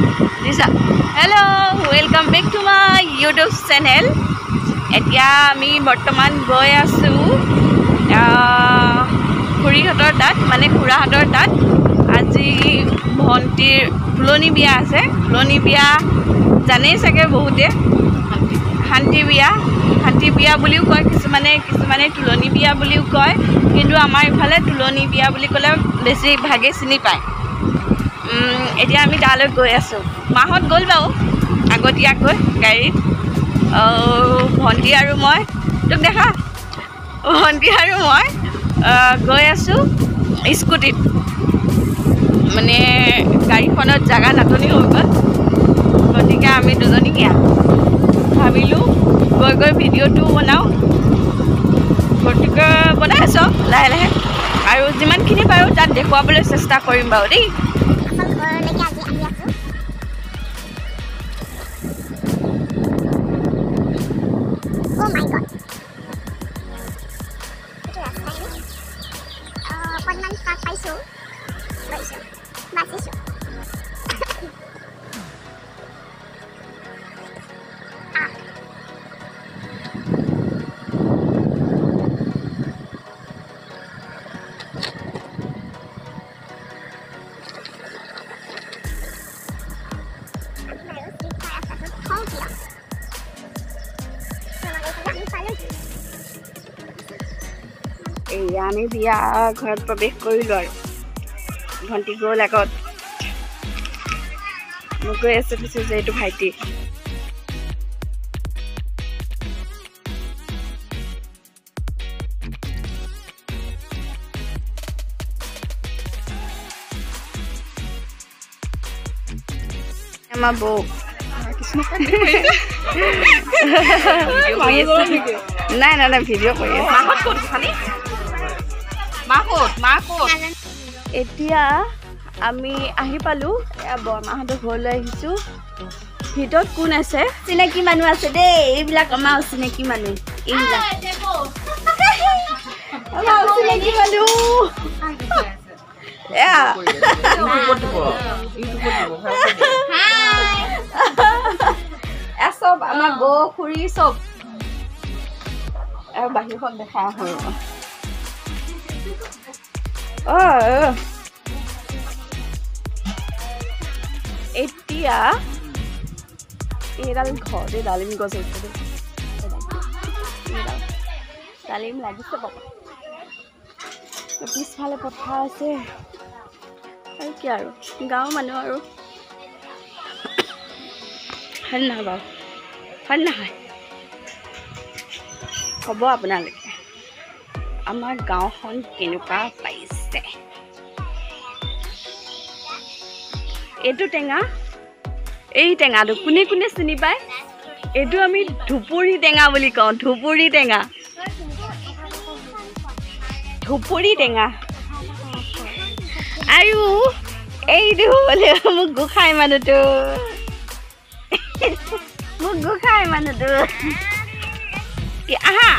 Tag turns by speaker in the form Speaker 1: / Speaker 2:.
Speaker 1: Hello, welcome back to my YouTube channel. এতিয়া আমি বৰ্তমান গৈ আছো খুৰীহঁতৰ তাত মানে খুৰাহঁতৰ তাত আজি ভণ্টিৰ তুলনি বিয়া আছে। তুলনি বিয়া জানেই চাগে বহুতে, শান্তি বিয়া বুলিও কয় কিছুমানে তুলনি বিয়া বুলিও কয়, কিন্তু আমাৰ ইফালে তুলনি বিয়া বুলি ক'লে বেছি ভাগে চিনি পায়। এতিয়া আমি তালৈ গৈ আছোঁ। মাহঁত গ'ল বাৰু আগতীয়াকৈ গাড়ীত। ভণ্টি আৰু মই তোক দেখা, ভণ্টি আৰু মই গৈ আছোঁ স্কুটিত। মানে গাড়ীখনত জাগা নাটনি হৈ গ'ল, গতিকে আমি দুজনীয়া ভাবিলোঁ গৈ ভিডিঅ'টো বনাওঁ। গতিকে বনাই আছোঁ লাহে লাহে, আৰু যিমানখিনি পাৰোঁ তাত দেখুৱাবলৈ চেষ্টা কৰিম বাৰু দেই। এয়া আমি বিয়া ঘৰত প্ৰৱেশ কৰিলোঁ আৰু ভণ্টি গ'ল আগত। মই গৈ আছোঁ পিছে যে এইটো ভাইটি। আমাৰ বৌ নাই ভিডিঅ' কৰি আছে। এতিয়া আমি আহি পালোঁ, এয়া বৰমাহঁতৰ ঘৰলৈ আহিছোঁ। ভিতৰত কোন আছে? চিনাকি মানুহ আছে দেই, এইবিলাক আমাৰ চিনাকি মানুহ। এইবিলাক আমাৰ চিনাকি মানুহ। চব আমাৰ বৌ খুৰী চব বাহিৰখন দেখা হয়। এতিয়া এইডাল ঘৰতে ডালিম গছ হৈছে, ডালিম লাগিছে বাবা। পিছফালে পথাৰ আছে আৰু কি আৰু গাঁৱৰ মানুহ আৰু হয় নহয় বাৰু, হয় নহয়? ক'ব আপোনালোকে আমাৰ গাঁওখন কেনেকুৱা পাইছে। এইটো টেঙা, এই টেঙাটো কোনে কোনে চিনি পায়? এইটো আমি ধুপুৰী টেঙা বুলি কওঁ। ধুপুৰী টেঙা আৰু এইটো হ'লে মোক গোসাঁই মানুহটো আহা